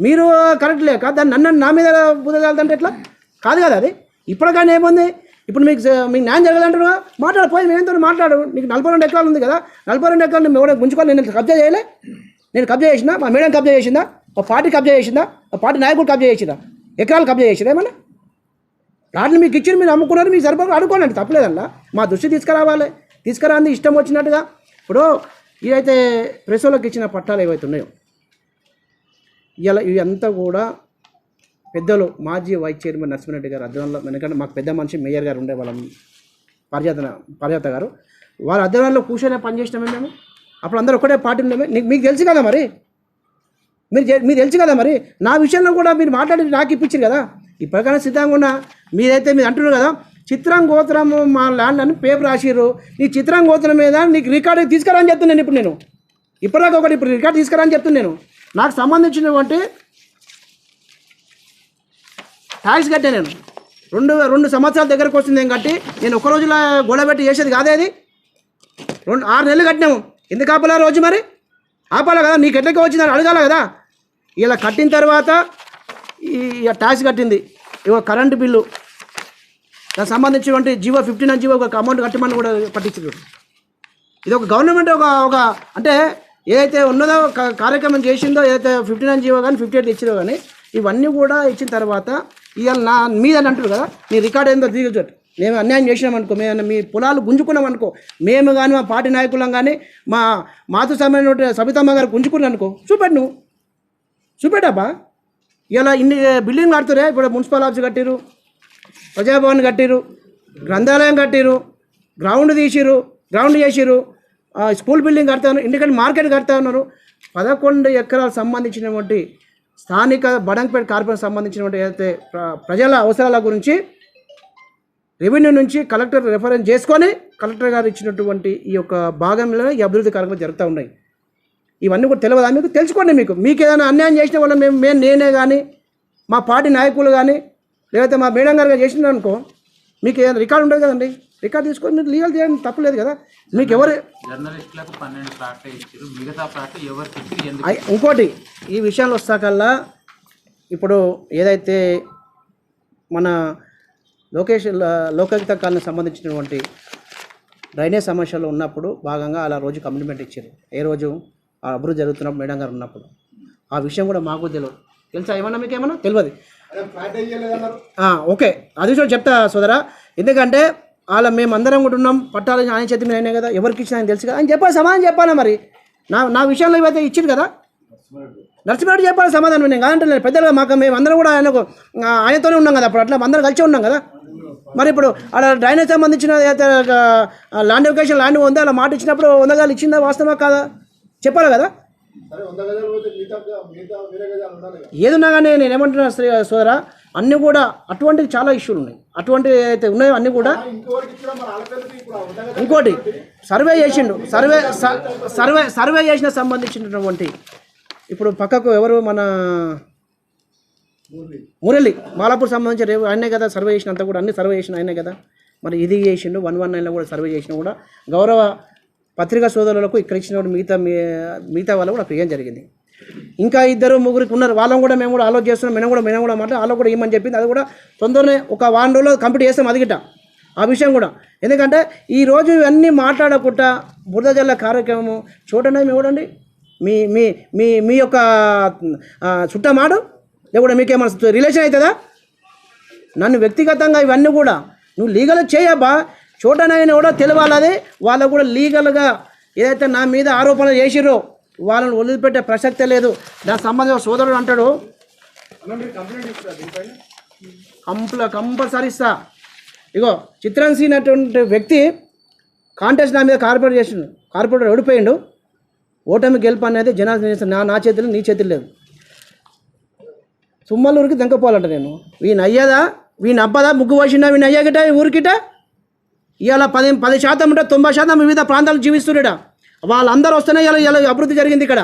మీరు కరెక్ట్ లేక దాన్ని నన్ను నా మీద బుద్ధి ఎట్లా కాదు కదా అది ఇప్పుడు కానీ ఏముంది ఇప్పుడు మీకు న్యాయం జరగాలంటారు మాట్లాడిపోయి మేమేంతో మాట్లాడు నీకు 42 ఎకరాలు ఉంది కదా 42 ఎకరాలు మేము గుంజుకోవాలి నేను కబ్జా చేయలే నేను కబ్జా చేసిందా మా మేడం కబ్జా చేసిందా మా పార్టీ కబ్జా చేసిందా మా పార్టీ నాయకులు కబ్జా చేసిందా ఎకరాలు కబ్జా చేసిందా ఏమన్నా రాట్లు మీకు ఇచ్చి మీరు అమ్ముకున్నారు మీకు సరిపోక అడుకోనండి తప్పలేదల్లా మా దృష్టి తీసుకురావాలి తీసుకురాంది ఇష్టం వచ్చినట్టుగా ఇప్పుడు ఇదైతే ప్రెసోలోకి ఇచ్చిన పట్టాలు ఏవైతే ఉన్నాయో ఇలా ఇవంతా కూడా పెద్దలు మాజీ వైస్ చైర్మన్ నరసింహారెడ్డి గారు అధ్వర్యంలో ఎందుకంటే మాకు పెద్ద మనిషి మేయర్ గారు ఉండే వాళ్ళ పారిజాత గారు వాళ్ళ అధ్వర్యంలో కూర్చొని పనిచేసినామే మేము అప్పుడు అందరూ ఒకటే పార్టీ ఉండేమే మీకు తెలుసు కదా మరి మీరు తెలుసు కదా మరి నా విషయంలో కూడా మీరు మాట్లాడి నాకు ఇప్పించారు కదా ఇప్పటికైనా సిద్ధంగా ఉన్నా మీరైతే మీరు అంటున్నారు కదా చిత్రం గోత్రము మా ల్యాండ్ అని పేపర్ రాసిర్రు నీ చిత్రం గోత్రం మీద నీకు రికార్డు తీసుకురా అని చెప్తున్నాను ఇప్పుడు నేను ఇప్పటిదాకా ఒకటి ఇప్పుడు రికార్డు తీసుకురా అని చెప్తున్నాను నాకు సంబంధించినటువంటి ట్యాక్స్ కట్టే నేను రెండు సంవత్సరాల దగ్గరకు వస్తుంది నేను కట్టి నేను ఒక రోజులో గొడవ పెట్టి చేసేది కాదే అది 6 నెలలు కట్టినాము ఎందుకు ఆపాలా రోజు మరి ఆపాలా కదా నీకు ఎట్లకి వచ్చిందని అడగాల కదా ఇలా కట్టిన తర్వాత ఈ ట్యాక్స్ కట్టింది ఇవో కరెంటు బిల్లు దానికి సంబంధించినటువంటి జీవో 59 జీవో ఒక అమౌంట్ కట్టమని కూడా పట్టించారు ఇది ఒక గవర్నమెంట్ ఒక అంటే ఏదైతే ఉన్నదో కార్యక్రమం చేసిందో ఏదైతే 59 జీవో కానీ 58 ఇచ్చిరో కానీ ఇవన్నీ కూడా ఇచ్చిన తర్వాత ఇవాళ నా మీద అంటారు కదా నీ రికార్డ్ ఏందో దిగొచ్చు మేము అన్యాయం చేసినామనుకో మేము మీ పొలాలు గుంజుకున్నాం అనుకో మేము కానీ మా పార్టీ నాయకులం కానీ మాతో సమైన సబితమ్మ గారు గుంజుకున్నాం అనుకో నువ్వు చూపెట్టాపా ఇలా ఇన్ని బిల్డింగ్ కడుతురే ఇప్పుడు మున్సిపల్ ఆఫీస్ కట్టిరు ప్రజాభవన్ కట్టిరు గ్రంథాలయం కట్టిరు గ్రౌండ్ చేసిరు స్కూల్ బిల్డింగ్ కడతా ఉన్నారు ఎందుకంటే మార్కెట్ కడతా ఉన్నారు 11 ఎకరాలకు సంబంధించినటువంటి స్థానిక బడంగపేట కార్పొరేషన్ సంబంధించినటువంటి ఏదైతే ప్రజల అవసరాల గురించి రెవెన్యూ నుంచి కలెక్టర్ రెఫరెన్స్ చేసుకొని కలెక్టర్ గారు ఇచ్చినటువంటి ఈ యొక్క భాగంలో ఈ అభివృద్ధి కార్యక్రమాలు జరుగుతూ ఉన్నాయి ఇవన్నీ కూడా తెలియదా మీకు తెలుసుకోండి మీకు ఏదైనా అన్యాయం చేసిన వల్ల నేనే కానీ మా పార్టీ నాయకులు కానీ లేకపోతే మా మేడం గారు చేసిన అనుకో మీకు ఏదైనా రికార్డు ఉంటుంది కదండి రికార్డు తీసుకొని మీరు లీగల్ చేయడం తప్పలేదు కదా మీకు ఎవరు జర్నలిస్టులకు 12 ప్లాట్లు ఇచ్చారు మిగతా ప్లాట్లు ఎవరికి ఇంకోటి ఈ విషయాలు వస్తాకల్లా ఇప్పుడు ఏదైతే మన లోకాయుక్త కాలనీకి సంబంధించినటువంటి డ్రైనేజ్ సమస్యలు ఉన్నప్పుడు భాగంగా అలా రోజు కమిట్మెంట్ ఇచ్చారు ఏ రోజు ఆ అభివృద్ధి జరుగుతున్నప్పుడు మేడం గారు ఉన్నప్పుడు ఆ విషయం కూడా మాకు తెలియదు తెలుసా ఏమన్నా మీకు ఏమన్నా తెలియదు ఓకే అది కూడా చెప్తా సోదరా ఎందుకంటే అలా మేమందరం కూడా ఉన్నాం పట్టాలు ఆయన చేతి మీద అయినాయి కదా ఎవరికి ఇచ్చినా ఆయన తెలుసు కదా ఆయన చెప్పాలి సమాధానం చెప్పాలా మరి నా విషయంలో ఇవైతే ఇచ్చింది కదా నరసింహారెడ్డి చెప్పాలి సమాధానం నేను కాదంటే పెద్దలుగా మాకు మేమందరం కూడా ఆయనతోనే ఉన్నాం కదా అప్పుడు అట్లా అందరం కలిసి ఉన్నాం కదా మరి ఇప్పుడు అలా డ్రైనేజ్ సంబంధించిన ల్యాండ్ ఎడ్యుకేషన్ ల్యాండ్ ఉందో అలా మాట ఇచ్చినప్పుడు 100 గజాలు ఇచ్చిందా వాస్తవా కాదా చెప్పాలి కదా ఏదున్నా కానీ నేను ఏమంటున్నా సోదరా అన్నీ కూడా అటువంటివి చాలా ఇష్యూలు ఉన్నాయి అటువంటివి అయితే ఉన్నాయో అన్నీ కూడా ఇంకోటి సర్వే చేసిండు సర్వే చేసిన సంబంధించినటువంటి ఇప్పుడు పక్కకు ఎవరు మన మురళి మాలాపూర్ సంబంధించిన ఆయనే కదా సర్వే చేసినంత కూడా అన్ని సర్వే చేసిన ఆయనే కదా మరి ఇది చేసిండు 119లో కూడా సర్వే చేసినా కూడా గౌరవ పత్రికా సోదరులకు ఇక్కడ ఇచ్చిన మిగతా వాళ్ళు కూడా ప్రియం జరిగింది ఇంకా 2-3 ఉన్నారు వాళ్ళని కూడా మేము కూడా ఆలోచన చేస్తున్నాం మేము కూడా మాట వాళ్ళు కూడా ఏమని చెప్పింది అది కూడా తొందరనే ఒక 1 రోజుల్లో కంప్లీట్ చేస్తాం అది గిట్ట ఆ విషయం కూడా. ఎందుకంటే ఈరోజు ఇవన్నీ మాట్లాడకుండా బురద జల్ల కార్యక్రమం చూడండి చూడండి మీ మీ మీ మీ యొక్క చుట్టమాడు లేకుండా మీకేమైనా రిలేషన్ అవుతుందా? నన్ను వ్యక్తిగతంగా ఇవన్నీ కూడా నువ్వు లీగల్ చేయబ్బా, చూడనైనా కూడా తెలవాలది. వాళ్ళకు కూడా లీగల్గా ఏదైతే నా మీద ఆరోపణలు చేసిరో వాళ్ళని వదిలిపెట్టే ప్రసక్తే లేదు. దానికి సంబంధించిన సోదరుడు అంటాడు కంపల్సరీ ఇస్తా. ఇగో చిత్రన్సీ అటువంటి వ్యక్తి కాంటెస్ట్ నా మీద కార్పొరేటర్ ఓడిపోయిండు. ఓటమి గెలుపు అనేది జనాలు నా చేతులు నీ చేతులు లేదు. సుమ్మలూరికి దంకపోవాలంట నేను. వీని అయ్యేదా వీని అబ్బదా ముగ్గు పోసిండా వీని అయ్యాగిట ఊరికిట. ఇవాళ 10% ఉంటే 90% వివిధ ప్రాంతాలు జీవిస్తున్నాడా. వాళ్ళందరూ వస్తేనే ఇలా అభివృద్ధి జరిగింది ఇక్కడ.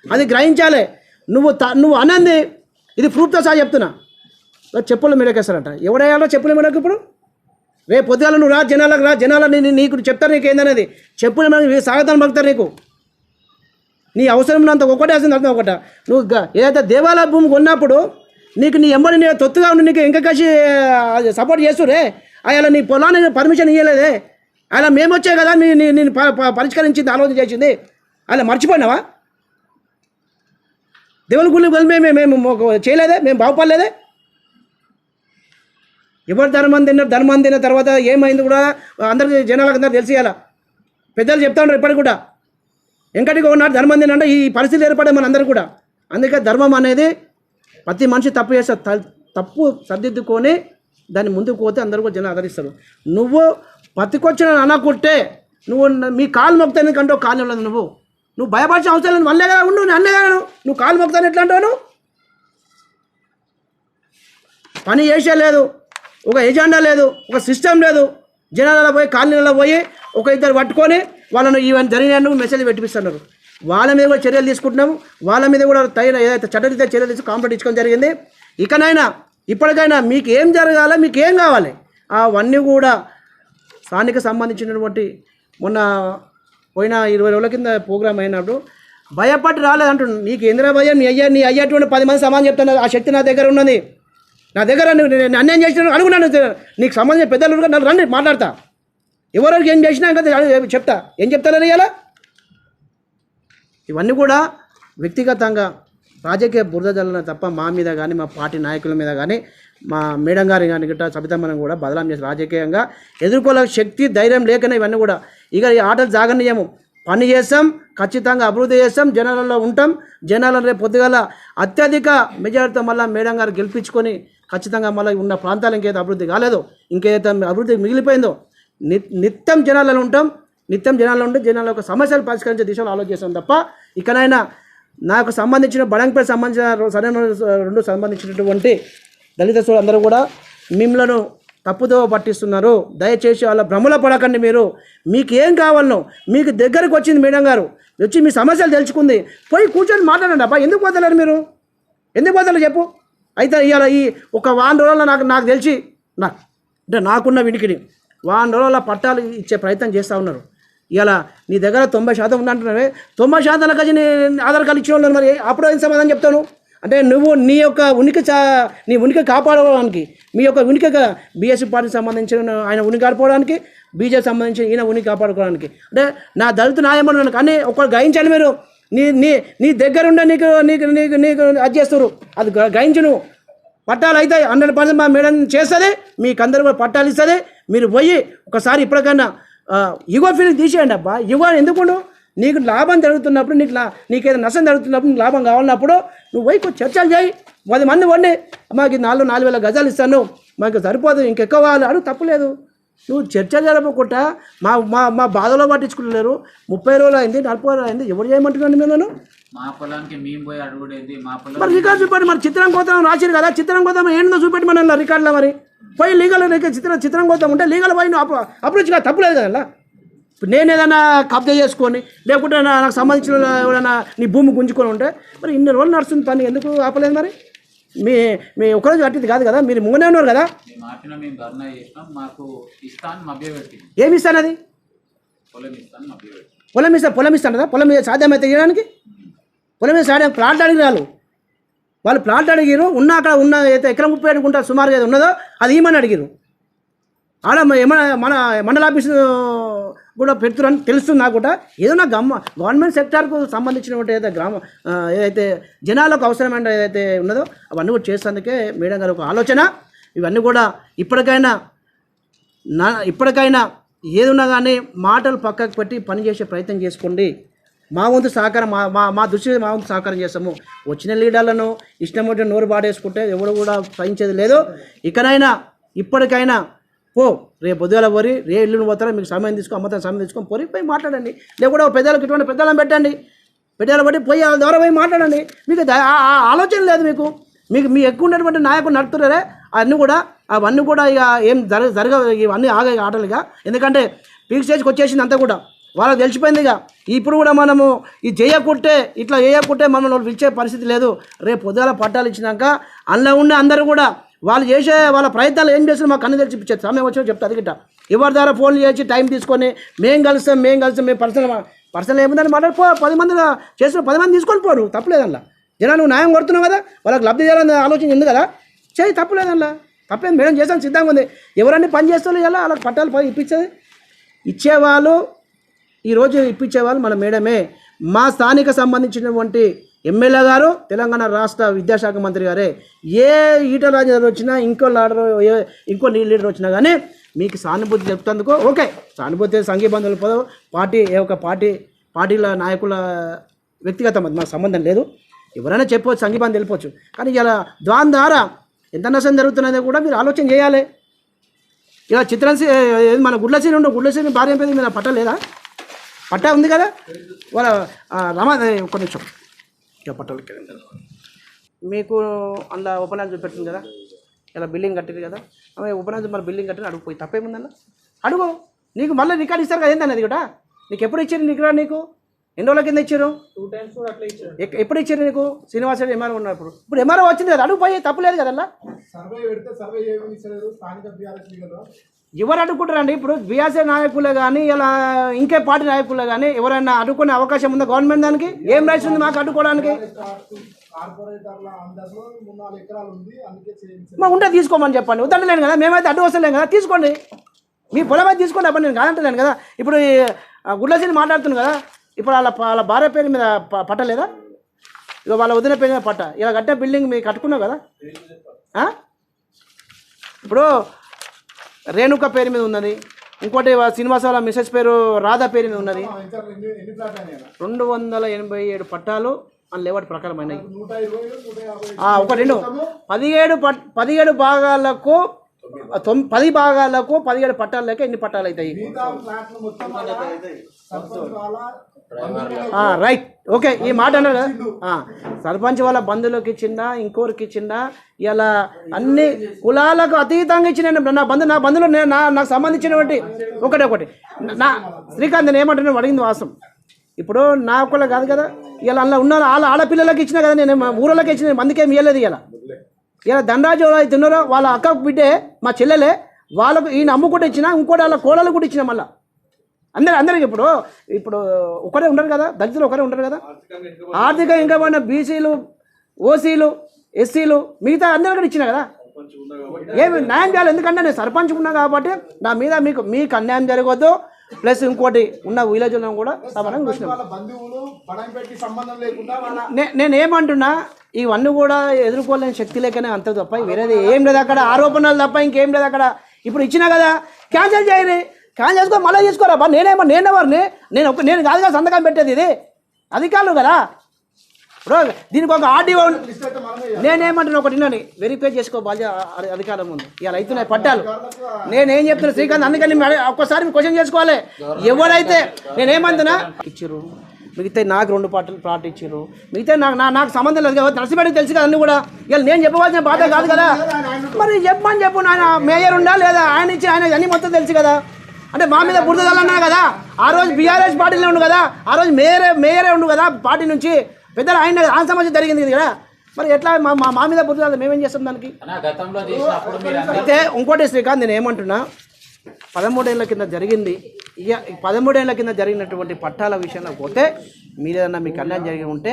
అది గ్రహించాలి. నువ్వు అనంది ఇది ప్రూఫ్తో సహా చెప్తున్నా. చెప్పులు మెడకేస్తారంట. ఎవడయ్యాలో చెప్పులు మెడకు ఇప్పుడు రేపు పొద్దుగాల నువ్వు జనాలకు నీకు చెప్తారు నీకు ఏందనేది. చెప్పులు మెడకు స్వాగతం పలుకుతారు నీకు. నీ అవసరం అంత ఒకటే అసలు అర్థం ఒకట. నువ్వు ఏదైతే దేవాలయ భూమి కొన్నప్పుడు నీకు నీ ఎంబడి నీ తొత్తుగా ఉండి నీకు ఇంకా కలిసి సపోర్ట్ చేస్తురే. అలా నీ పొలాన్ని పర్మిషన్ ఇవ్వలేదే. అలా మేము వచ్చే కదా నేను పరిష్కరించింది ఆలోచన చేసింది. అలా మర్చిపోయినావా? దేవుని గుళ్ళు మేము చేయలేదే, మేము బాగుపడలేదే. ఎవరు ధర్మం తిన్న తర్వాత ఏమైంది కూడా అందరికీ జనాలకు అందరూ తెలిసేయాల. పెద్దలు చెప్తా ఉన్నారు ఇప్పటికి కూడా. వెంకటిగా ఉన్నాడు ధర్మం తినంటే ఈ పరిస్థితి ఏర్పడే మన అందరూ కూడా. అందుకే ధర్మం అనేది ప్రతి మనిషి తప్పు చేస్తే తప్పు సర్దిద్దుకొని దాన్ని ముందుకు పోతే అందరూ కూడా జనం ఆదరిస్తారు. నువ్వు పత్తికొచ్చిన అనకుంటే నువ్వు మీ కాలు మొక్తాను కంటే కాలు ఉండదు. నువ్వు భయపడాల్సిన అవసరం లేదు. మళ్ళీ ఉండు అన్నే కాను. నువ్వు కాలు మొక్తాను ఎట్లా అంటావు? పని చేసే లేదు, ఒక ఎజెండా లేదు, ఒక సిస్టమ్ లేదు. జనాలలో పోయి కాలనీలలో పోయి ఒక ఇద్దరు పట్టుకొని వాళ్ళను ఈవెన్ జరిగిన మెసేజ్ పెట్టిపిస్తున్నారు. వాళ్ళ మీద కూడా చర్యలు తీసుకుంటున్నాము. వాళ్ళ మీద కూడా తగిన ఏదైతే చట్టరీత్యా చర్యలు తీసుకు కాంప్లైంట్ ఇచ్చుకోవడం జరిగింది. ఇకనైనా ఇప్పటికైనా మీకు ఏం జరగాలి, మీకు ఏం కావాలి అవన్నీ కూడా స్థానిక సంబంధించినటువంటి మొన్న పోయిన 20 రోజుల కింద ప్రోగ్రామ్ అయినప్పుడు భయపడి రాలేదంటున్నాను. నీకు ఎందుకు భయం? నీ అయ్యేటువంటి 10 మంది సమాధానం చెప్తాను. ఆ శక్తి నా దగ్గర ఉన్నది. నా దగ్గర నేను అన్యాయం చేసిన అనుకున్నాను. నీకు సంబంధించిన పెద్దలు నన్ను రండి మాట్లాడతా. ఎవరికి ఏం చేసినా ఇంకా చెప్తా. ఏం చెప్తారని ఇలా ఇవన్నీ కూడా వ్యక్తిగతంగా రాజకీయ బురద జల్లన తప్ప మా మీద కానీ మా పార్టీ నాయకుల మీద కానీ మా మేడం గారి కానీ గిట్ట సబితమ్మను కూడా బదలాం చేసి రాజకీయంగా ఎదుర్కోలే శక్తి ధైర్యం లేకనే ఇవన్నీ కూడా. ఇక ఈ ఆటలు జాగనీయము. పని చేస్తాం, ఖచ్చితంగా అభివృద్ధి చేస్తాం, జనాలలో ఉంటాం. జనాలను రేపు పొద్దుగాల అత్యధిక మెజారిటీతో మళ్ళీ మేడం గారు గెలిపించుకొని ఖచ్చితంగా మళ్ళీ ఉన్న ప్రాంతాలు ఇంకేదో అభివృద్ధి కాలేదో, ఇంకేదైతే అభివృద్ధి మిగిలిపోయిందో నిత్యం జనాలలో ఉంటాం. నిత్యం జనాల్లో ఉంటే జనాల యొక్క సమస్యలు పరిష్కరించే దిశలో ఆలోచిస్తాం తప్ప ఇకనైనా నాకు సంబంధించిన బడంగపేట సంబంధించిన రెండు సంబంధించినటువంటి దళిత సోదరులు అందరూ కూడా మిమ్మలను తప్పుదో పట్టిస్తున్నారు. దయచేసి వాళ్ళ భ్రమలో పడకండి. మీకు ఏం కావాలనో మీకు దగ్గరకు వచ్చింది మేడం గారు వచ్చి మీ సమస్యలు తెలుసుకుంది. పోయి కూర్చొని మాట్లాడండి. అబ్బా ఎందుకు పోతలేరు మీరు? ఎందుకు పోతలేరు చెప్పు. అయితే ఇవాళ ఈ ఒక 1 రోజుల్లో నాకు తెలిసి అంటే నాకున్న వినికిడి 1 రోజుల పట్టాలు ఇచ్చే ప్రయత్నం చేస్తూ ఉన్నారు. ఇలా నీ దగ్గర 90% ఉందంటున్నావే, 90% కలిసి ఆధార్ కార్డు ఇచ్చిన వాళ్ళు మరి అప్పుడు ఏం సమాధానం చెప్తాను? అంటే నువ్వు నీ యొక్క నీ ఉనికి కాపాడుకోవడానికి, మీ యొక్క ఉనికి బీఎస్పీ పార్టీకి సంబంధించిన ఆయన ఉనికి కాపాడుకోవడానికి, బీజేపీ సంబంధించిన ఈయన ఉనికి కాపాడుకోవడానికి, అంటే నా దళిత న్యాయమని కానీ ఒకరు గ్రహించాలి. మీరు నీ దగ్గర ఉండే నీకు నీకు నీకు నీకు అది చేస్తారు. అది గ్రహించు. నువ్వు పట్టాలు అయితే 100% మా మేడం చేస్తుంది. మీకు అందరూ కూడా పట్టాలు ఇస్తుంది. మీరు పోయి ఒకసారి ఇప్పటికన్నా యుగో ఫీలింగ్ తీసేయండి. అబ్బా యుగో ఎందుకు? నీకు లాభం జరుగుతున్నప్పుడు నీకేదో నష్టం జరుగుతున్నప్పుడు నీకు లాభం కావాలన్నప్పుడు నువ్వు పోయి చర్చలు చేయి. 10 మంది వండి మాకు 4,000 గజాలు ఇస్తాను, మాకు సరిపోదు, ఇంకెక్కువ కావాలి అడుగు, తప్పులేదు. నువ్వు చర్చలు జరపకుండా మా బాధలో పట్టించుకుంటలేరు. 30 రోజులు అయింది, 40 రోజులు అయింది. ఎవరు చేయమంటున్నాను నేను? మా పొలానికి మేము పోయి అడుగుడేది. మా పొలం మరి రికార్డు చూపెట్టి. మరి చిత్రం కోతం రాసిరు కదా, చిత్రం కోతం ఏంటో చూపెట్టి మన రికార్డులో. మరి పోయి లీగల్ చిత్రం కోతం ఉంటే లీగల్ పోయి అప్రోచ్ కాదు, తప్పులేదు కదా. నేను ఏదైనా కబ్జా చేసుకొని లేకుంటే నాకు సంబంధించిన ఎవరైనా నీ భూమి గుంజుకొని ఉంటే మరి ఇన్ని రోజులు నడుస్తుంది పని, ఎందుకు ఆపలేదు? మరి మీ ఒకరోజు కట్టింది కాదు కదా, మీరు ముంగనే ఉన్నారు కదా. మేము ధర్నా చేసినాం, మాకు ఇస్తాను మభ్యపెట్టి. ఏమి ఇస్తాను? అది పొలం ఇస్తాను మభ్యపెట్టి. పొలం ఇస్తాను కదా. పొలం మీద సాధ్యమైతే చేయడానికి పొలం మీద సాధ్యం. ప్లాట్ అడిగి వాళ్ళు ప్లాట్ అడిగిరు. అక్కడ ఉన్న అయితే ఎకరం 37 గుంటలు సుమారుగా ఏది ఉన్నదో అది ఇవ్వమని అడిగిరు. ఆడ మన మండల ఆఫీసు కూడా పెడుతున్నారని తెలుస్తుంది నాకు కూడా. ఏదో నా గవర్నమెంట్ సెక్టార్కు సంబంధించినటువంటి ఏదైతే ఏదైతే జనాలకు అవసరమైన ఏదైతే ఉన్నదో అవన్నీ కూడా చేసేందుకే మేడం గారు ఒక ఆలోచన. ఇవన్నీ కూడా ఇప్పటికైనా ఏదున్నా కానీ మాటలు పక్కకు పెట్టి పనిచేసే ప్రయత్నం చేసుకోండి. మా వంతు సహకారం మా దృష్టి మా వంతు సహకారం చేస్తాము. వచ్చిన లీడర్లను ఇష్టం వచ్చిన నోరు బాడేసుకుంటే ఎవరు కూడా సహించేది లేదు. ఇప్పటికైనా రేపు పొద్దుగాల పోరి ఇల్లుని పోతారా, మీకు సమయం అమ్మతో సమయం తీసుకొని పోయి మాట్లాడండి. లేకుండా పెద్దలకు ఇటువంటి పెద్దలను పెట్టండి, పెద్దలు బట్టి పోయి ద్వారా పోయి మాట్లాడండి. మీకు ఆలోచన లేదు. మీ ఎక్కువ ఉన్నటువంటి నాయకులు నడుపుతున్నారే అవన్నీ కూడా ఇక ఏం జరగవు. ఇవన్నీ ఆగే ఆటలుగా. ఎందుకంటే పీక్ స్టేజ్కి వచ్చేసింది అంతా కూడా వాళ్ళకి తెలిసిపోయింది. ఇక ఇప్పుడు కూడా మనము ఇది ఇట్లా చేయకుంటే మనం పిలిచే పరిస్థితి లేదు. రేపు పొద్దుగాల పట్టాలు ఇచ్చినాక అందులో ఉన్న అందరూ కూడా వాళ్ళు చేసే వాళ్ళ ప్రయత్నాలు ఏం చేస్తారో మాకు అన్ని తెలిసి సమయం వచ్చినా చెప్తా. అది గిట్ట ఎవరి ద్వారా ఫోన్లు చేసి టైం తీసుకొని మేము కలుస్తాం మేము పర్సనల్ ఏముందని మాట్లాడి 10 మంది చేసిన 10 మంది తీసుకొని పోను తప్పలేదు. అందులో జనాలు నువ్వు న్యాయం కొడుతున్నావు కదా, వాళ్ళకి లబ్ధి చేయాలని ఆలోచన ఉంది కదా, చేయి తప్పలేదు. అందులో తప్పలేదు. మేడం చేసాను సిద్ధంగా ఉంది. ఎవరన్నీ పని చేస్తారో ఇలా వాళ్ళకి పట్టాలు ఇప్పించేది ఇచ్చేవాళ్ళు ఈరోజు ఇప్పించేవాళ్ళు మన మేడమే. మా స్థానిక సంబంధించినటువంటి ఎమ్మెల్యే గారు, తెలంగాణ రాష్ట్ర విద్యాశాఖ మంత్రి గారే. ఏ ఈటల రాజేందర్ వచ్చినా ఇంకో లీడర్ వచ్చినా కానీ మీకు సానుభూతి చెప్తందుకు ఓకే. సానుభూతి సంఘీబంధువులు పదవు పార్టీల నాయకుల వ్యక్తిగతం మాకు సంబంధం లేదు. ఎవరైనా చెప్పవచ్చు, సంఘీబంధం వెళ్ళిపోవచ్చు. కానీ ఇలా దాని ద్వారా ఎంత నష్టం జరుగుతున్నదో కూడా మీరు ఆలోచన చేయాలి. ఇలా మన గుడ్లసీని భార్య పేరు మీద పట్ట లేదా? పట్టా ఉంది కదా వాళ్ళ ఒక్క నిమిషం. ఇక పట్టాలకి మీకు అందులో ఉపనాలు చూపెట్టింది కదా, ఇలా బిల్డింగ్ కట్టింది కదా, ఉపనాలు మన బిల్డింగ్ కట్టిన అడుగుపోయి తప్పేముందన్న అడుగు. నీకు మళ్ళీ రికార్డు ఇస్తారు కదా, ఏంటన్నది కూడా నీకు ఎప్పుడు ఇచ్చారు? నీకు ఎన్ని రోజుల కింద ఇచ్చారు? 2 times కూడా అట్లా ఇచ్చారు. ఎప్పుడు ఇచ్చారు నీకు? శ్రీనివాస రెడ్డి ఎంఆర్ఓ ఉన్నప్పుడు. ఇప్పుడు ఎంఆర్ఓ వచ్చింది కదా, అడుగు పోయి తప్పులేదు కదల్లా. ఎవరు అడుగుకుంటారండి? ఇప్పుడు బీఆర్ఎస్ నాయకులే కానీ ఇలా ఇంకే పార్టీ నాయకులే కానీ ఎవరైనా అడుగుకునే అవకాశం ఉందా గవర్నమెంట్? దానికి ఏం రైట్స్ ఉంది మాకు అడ్డుకోవడానికి? మాకు ఉంటే తీసుకోమని చెప్పండి. వద్దంటలేను కదా, మేమైతే అడ్డు వస్తలేం కదా, తీసుకోండి. మీ పొలం అయితే తీసుకోండి. అప్పుడు నేను కాదంటలేను కదా. ఇప్పుడు గుడ్లసీని మాట్లాడుతున్నాను కదా, ఇప్పుడు వాళ్ళ భార్య పేరు మీద పట్టలేదా? ఇక వాళ్ళ వదిన పేరు మీద పట్ట. ఇలా కట్టే బిల్డింగ్ మీరు కట్టుకున్నావు కదా. ఇప్పుడు రేణుక పేరు మీద ఉన్నది, ఇంకోటి శ్రీనివాస వాళ్ళ మిసెస్ పేరు రాధా పేరు మీద ఉన్నది. 287 పట్టాలు అని లేవాటి ప్రకారం అయినాయి. 17 భాగాలకు 10 భాగాలకు 17 పట్టాలు లేక ఎన్ని పట్టాలు అవుతాయి? Right, okay. ఈ మాట అన్నారు కదా, సర్పంచ్ వాళ్ళ బంధువులకు ఇచ్చిందా, ఇంకోరికి ఇచ్చిందా? ఇలా అన్ని కులాలకు అతీతంగా ఇచ్చిన నా బంధువులు నాకు సంబంధించినటువంటి ఒకటి నా శ్రీకాంత్ నేను ఏమంటున్నా అడిగింది వాస్తవం. ఇప్పుడు నా ఒక్కళ్ళ కాదు కదా, ఇలా అందులో ఉన్న ఆడపిల్లలకి ఇచ్చినా కదా, నేను ఊళ్ళకి ఇచ్చిన మందికేం ఇవ్వలేదు. ఇలా ధనరాజు అయితే ఉన్నారో వాళ్ళ అక్క బిడ్డే మా చెల్లెలే, వాళ్ళకు ఈయన అమ్ముకుంటే ఇచ్చిన, ఇంకోటి వాళ్ళ కోడలు కూడా ఇచ్చిన. మళ్ళీ అందరికి ఇప్పుడు ఒకరే ఉండరు కదా, దళితులు ఒకరే ఉండరు కదా. ఆర్థికంగా ఇంకా మన బీసీలు, ఓసీలు, ఎస్సీలు మిగతా అందరూ కూడా ఇచ్చిన కదా. ఏమి న్యాయం చేయాలి? ఎందుకంటే నేను సర్పంచ్ ఉన్నా కాబట్టి నా మీద మీకు అన్యాయం జరగవద్దు. ప్లస్ ఇంకోటి ఉన్న విలేజ్లో కూడా సమానంగా చూసినాం. నేనేమంటున్నా, ఇవన్నీ కూడా ఎదుర్కోలేని శక్తి లేకనే అంత తప్ప వేరేది ఏం లేదు అక్కడ. ఆరోపణలు తప్ప ఇంకేం లేదు అక్కడ. ఇప్పుడు ఇచ్చినా కదా, క్యాన్సిల్ చేయని, క్యాన్సిల్ చేసుకో, మళ్ళీ తీసుకోరా. నేనెవరిని? నేను కాదుగా సంతకం పెట్టేది, ఇది అధికారులు కదా. ఇప్పుడు దీనికి ఒక ఆర్డీఓ నేనేమంటున్నా, ఒకటి వెరిఫై చేసుకో బాధ్యత అధికారం ఉంది. ఇలా అవుతున్నాయి పట్టాలు. నేనేం చెప్తున్నా శ్రీకాంత్, అందుకని ఒక్కసారి మీరు క్వశ్చన్ చేసుకోవాలి. ఎవరైతే నేనేమంటున్నా ఇచ్చారు, మిగతా నాకు 2 ప్లాట్లు ఇచ్చారు, మిగతా నాకు సంబంధం లేదు కదా. నర్సిపేటకి తెలుసు కదా అన్నీ కూడా. ఇలా నేను చెప్పవలసిన బాధ కాదు కదా. మరి చెప్పు ఆయన మేయర్ ఉండా లేదా, ఆయన ఇచ్చి ఆయన అన్నీ మొత్తం తెలుసు కదా. అంటే మా మీద బురద చల్లన్నా కదా. ఆ రోజు బీఆర్ఎస్ పార్టీలో ఉండు కదా, ఆ రోజు మేయరే ఉండు కదా పార్టీ నుంచి. పెద్దలు ఆయన సమస్య జరిగింది కదా. మరి ఎట్లా మా మీద బురద చల్ల మేమేం చేస్తాం దానికి? అయితే ఇంకోటి శ్రీకాంత్, నేను ఏమంటున్నా, 13 ఏళ్ల కింద జరిగింది. ఇక 13 ఏళ్ల కింద జరిగినటువంటి పట్టాల విషయంలో పోతే మీరేదన్నా మీకు అన్యాయం జరిగి ఉంటే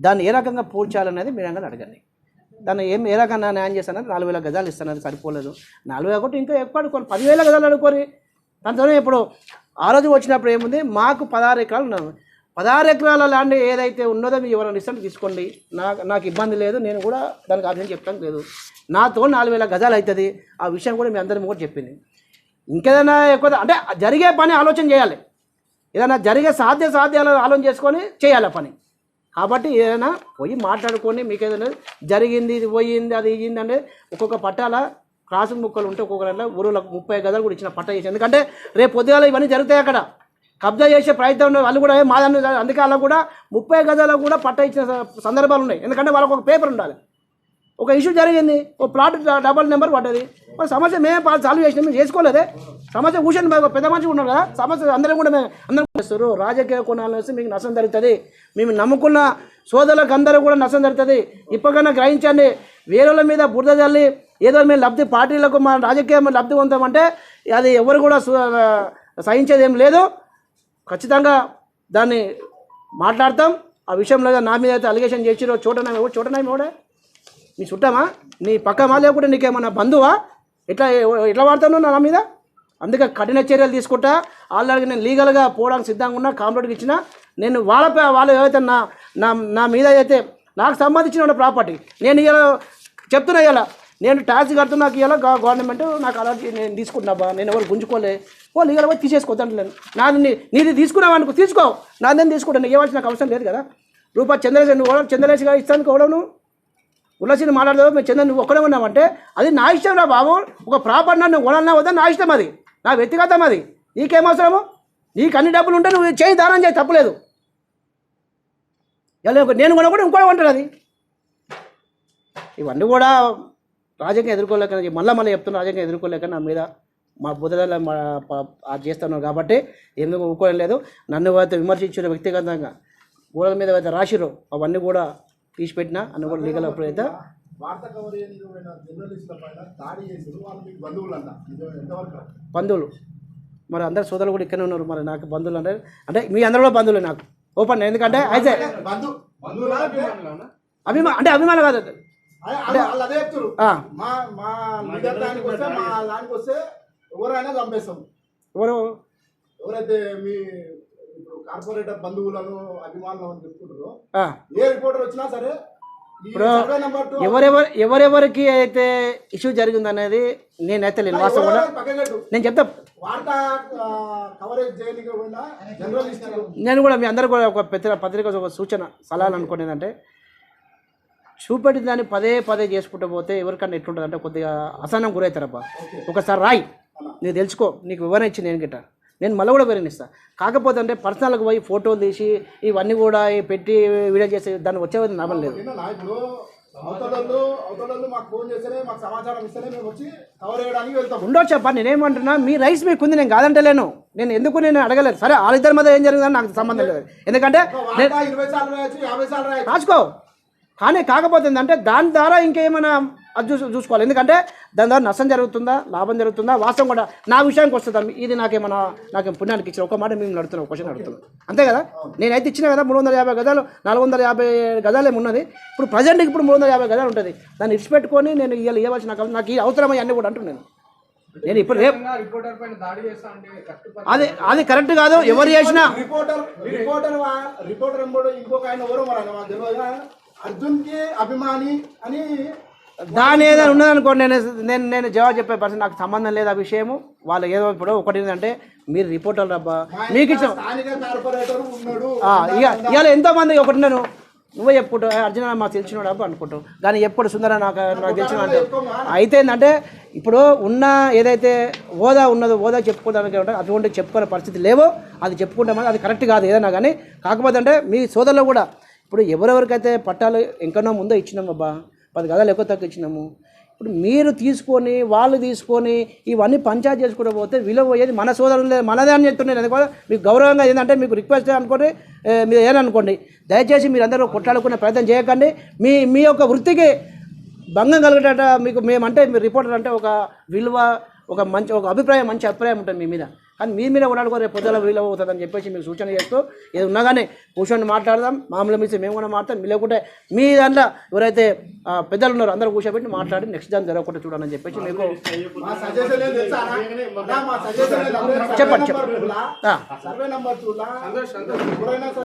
దాన్ని ఏ రకంగా పూడ్చాలనేది మీరు అడగండి. దాన్ని ఏ రకంగా న్యాయం చేస్తానని 4,000 గజాలు ఇస్తానని సరిపోలేదు. 4,000 ఒకటి ఇంకా ఎక్కువ అనుకోని 10,000 గజాలు అనుకోని దాంతోనే ఇప్పుడు ఆ రోజు వచ్చినప్పుడు ఏముంది, మాకు 16 ఎకరాలు ఉన్నాను. 16 ఎకరాల ల్యాండ్ ఏదైతే ఉన్నదో మీరు ఎవరైనా ఇష్టం తీసుకోండి, నాకు ఇబ్బంది లేదు, నేను కూడా దానికి ఆప్షన్ చెప్తాను లేదు. నాతో 4,000 గజాలు అవుతుంది. ఆ విషయం కూడా మీ అందరం కూడా చెప్పింది. ఇంకేదైనా ఎక్కువ అంటే జరిగే పని ఆలోచన చేయాలి, ఏదైనా జరిగే సాధ్యాలు ఆలోచన చేసుకొని చేయాలి పని. కాబట్టి ఏదైనా పోయి మాట్లాడుకొని మీకు ఏదైనా జరిగింది, ఇది పోయింది, అది ఇయ్యింది అంటే ఒక్కొక్క పట్టాల క్రాసింగ్ ముక్కలు ఉంటే ఒక్కొక్క ఊరులకు 30 గజాలు కూడా ఇచ్చిన పట్ట చేసి, ఎందుకంటే రేపు పొద్దుగాల ఇవన్నీ జరుగుతాయి. అక్కడ కబ్జా చేసే ప్రయత్నం ఉన్న వాళ్ళు కూడా మాదన్న, అందుకే అలా కూడా 30 గజాలకు కూడా పట్ట ఇచ్చిన సందర్భాలు ఉన్నాయి. ఎందుకంటే వాళ్ళకు ఒక పేపర్ ఉండాలి. ఒక ఇష్యూ జరిగింది, ఒక ప్లాట్ డబల్ నెంబర్ పడ్డది, మరి సమస్య మేమే సాల్వ్ చేసినాం, మేము చేసుకోలేదే. సమస్య కూర్చొని పెద్ద మనిషి ఉన్నారు కదా, సమస్య అందరం కూడా అందరం చేస్తారు. రాజకీయ కోణాలు వేస్తే మీకు నష్టం జరుగుతుంది. మేము నమ్ముకున్న సోదరులకు అందరూ కూడా నష్టం జరుగుతుంది. ఇప్పటికైనా గ్రహించండి. వేరేల మీద బురద జల్లి ఏదో మేము లబ్ధి పార్టీలకు మా రాజకీయం లబ్ధి పొందామంటే అది ఎవరు కూడా సహించేది ఏం లేదు. ఖచ్చితంగా దాన్ని మాట్లాడతాం. ఆ విషయంలో నా మీద అయితే అలిగేషన్ చేసిరో చోటనామి ఎవడే నీ చుట్టామా, నీ పక్కమా, లేకుంటే నీకేమన్నా బంధువా, ఎట్లా వాడతాను నా మీద? అందుకే కఠిన చర్యలు తీసుకుంటా. ఆల్రెడీ నేను లీగల్గా పోవడానికి సిద్ధంగా ఉన్నా, కాంప్లైంట్కి ఇచ్చిన. నేను వాళ్ళు ఏవైతే నా మీద అయితే నాకు సంబంధించిన ప్రాపర్టీ నేను ఇలా చెప్తున్నా, ఇలా నేను ట్యాక్స్ కడుతున్నా, నాకు ఇలా గవర్నమెంట్ నాకు అలాంటి నేను తీసుకుంటున్నా, నేను ఎవరు గుంజుకోలే, లీగల్ పోయి తీసేసుకోవద్దంటలేను. నీది తీసుకున్నావు అనుకో, తీసుకో, నాదేం తీసుకుంటాను, నీకు ఇవ్వాల్సిన నాకు అవసరం లేదు కదా. రూపాయి చంద్రలేసి గారు ఇస్తాను కోవడం ఉల్లసిని మాట్లాడదావు, మేము చంద్ర నువ్వు ఒక్కడే ఉన్నామంటే అది నా ఇష్టం రా బాబు. ఒక ప్రాపర్టీ నువ్వు కొనాలన్నా వద్దా నా ఇష్టం, అది నా వ్యక్తిగతం, అది నీకేం అవసరము. నీకు అన్ని డబ్బులు ఉంటే నువ్వు చేయి, దానం చేయి, తప్పలేదు. నేను కొన కూడా ఇంకోటి కొంటాను. అది ఇవన్నీ కూడా రాజకీయం ఎదుర్కోలేక, మళ్ళీ చెప్తున్నా, రాజకీయం ఎదుర్కోలేక నా మీద మా బుద్ధదల అది చేస్తున్నారు. కాబట్టి ఎందుకు ఊరుకోవడం లేదు. నన్ను అయితే విమర్శించిన వ్యక్తిగతంగా గోడల మీద అయితే రాసిరో అవన్నీ కూడా తీసిపెట్టినా అన్న కూడా లీగల్ అప్పుడు అయితే బంధువులు మరి అందరు సోదరులు కూడా ఇక్కడే ఉన్నారు. మరి నాకు బంధువులు అంటే మీ అందరూ కూడా బంధువులే నాకు ఓపెన్. ఎందుకంటే అయితే అభిమానం కాదు, ఎవరైతే మీ కార్పొరేటర్ బంధువులను అభిమానులు అని చెప్పుకుంటారో, ఏ రిపోర్టర్ వచ్చినా సరే ఇప్పుడు ఎవరెవరికి అయితే ఇష్యూ జరిగింది అనేది నేనైతే లేను. వాస్తవం కూడా నేను చెప్తా. నేను కూడా మీ అందరూ కూడా ఒక పత్రిక ఒక సూచన సలహాలు అనుకోండి, ఏంటంటే చూపెట్టిన దాన్ని పదే చేసుకుంటూ పోతే ఎవరికన్నా ఎట్లుంటుంది అంటే కొద్దిగా అసహనం గురవుతారబ్బా. ఒకసారి రాయి, నీకు తెలుసుకో, నీకు వివరణ ఇచ్చి నేను మళ్ళీ కూడా వివరణిస్తాను. కాకపోతే అంటే పర్సనల్గా పోయి ఫోటోలు తీసి ఇవన్నీ కూడా పెట్టి వీడియో చేసి దాన్ని వచ్చేది నమ్మం లేదు. ఉండొచ్చు చెప్పా, నేనేమంటున్నా మీ రైస్ మీకు ఉంది, నేను కాదంటలేను, నేను అడగలేదు. సరే వాళ్ళిద్దరి మధ్య ఏం జరిగిందని నాకు సంబంధం లేదు. ఎందుకంటే రాసుకో, కానీ కాకపోతే ఏంటంటే దాని ద్వారా ఇంకేమైనా అది చూసుకోవాలి. ఎందుకంటే దాని ద్వారా నష్టం జరుగుతుందా, లాభం జరుగుతుందా, వాస్తవం కూడా నా విషయానికి వస్తుందా, ఇది నాకు పుణ్యానికి ఇచ్చిన ఒక మాట మేము నడుతున్నాం, క్వశ్చన్ అడుగుతున్నాం, అంతే కదా. నేనైతే ఇచ్చిన కదా 350 గజాలు, 450 గజాలు ఉన్నది. ఇప్పుడు ప్రజెంట్కి ఇప్పుడు 350 గజాలు ఉంటుంది. దాన్ని ఇచ్చిపెట్టుకొని నేను ఇవ్వాల్సిన నాకు ఈ అవసరమై అన్నీ కూడా అంటున్నాను. నేను ఇప్పుడు అది కరెక్ట్ కాదు. ఎవరు చేసినా రిపోర్టర్ ఇంకొక ఆయన అర్జున్కి అభిమాని అని దాని ఏదైనా ఉన్నదనుకోండి, నేను జవాబు చెప్పే పర్సన్, నాకు సంబంధం లేదు ఆ విషయము. వాళ్ళు ఏదో ఇప్పుడు ఒకటి ఏంటంటే మీరు రిపోర్టర్లు రబ్బా, మీకు ఇచ్చిన ఇవాళ ఎంతోమంది ఒకటి నేను నువ్వే చెప్పుకుంటావు, అర్జున మాకు తెలిసినాడు అబ్బా అనుకుంటావు, కానీ ఎప్పుడు సుందర నాకు తెలిసిన అంటే అయితే ఏంటంటే ఇప్పుడు ఉన్న ఏదైతే హోదా ఉన్నదో హోదా చెప్పుకోవడానికి ఉంటే అటువంటి చెప్పుకునే పరిస్థితి లేవో అది చెప్పుకుంటామని అది కరెక్ట్ కాదు ఏదైనా కానీ. కాకపోతే అంటే మీ సోదరులు కూడా ఇప్పుడు ఎవరెవరికైతే పట్టాలు ఇంకనో ముందో ఇచ్చినాము అబ్బా, 10 గజాలు ఎక్కువ తక్కువ ఇచ్చినాము, ఇప్పుడు మీరు తీసుకొని వాళ్ళు తీసుకొని ఇవన్నీ పంచాయతీ చేసుకుంటూ పోతే విలువ పోయేది మన సోదరులు మనదే అని చెప్తున్నాను. ఎందుకంటే మీకు గౌరవంగా ఏంటంటే మీకు రిక్వెస్ట్ అనుకోండి, మీరు ఏమనుకోండి, దయచేసి మీరు అందరూ కొట్లాడుకునే ప్రయత్నం చేయకండి. మీ యొక్క వృత్తికి భంగం కలిగేట మీకు మేమంటే మీరు రిపోర్టర్ అంటే ఒక విలువ, ఒక మంచి అభిప్రాయం ఉంటుంది మీ మీద. కానీ మీ మీద కొట్లాడుకో రేపు పొద్దుల వీలు అవుతుందని చెప్పేసి మీకు సూచన చేస్తూ ఏది ఉన్నా కానీ కూర్చొని మాట్లాడదాం, మామూలు మిస్ మేము కూడా మాట్లాడతాం. మీ లేకుంటే మీ దాంట్లో ఎవరైతే పెద్దలు ఉన్నారో అందరూ కూర్చోబెట్టి మాట్లాడి నెక్స్ట్ దాన్ని జరగకుండా చూడాలని చెప్పేసి మీకు చెప్పండి. Survey number 2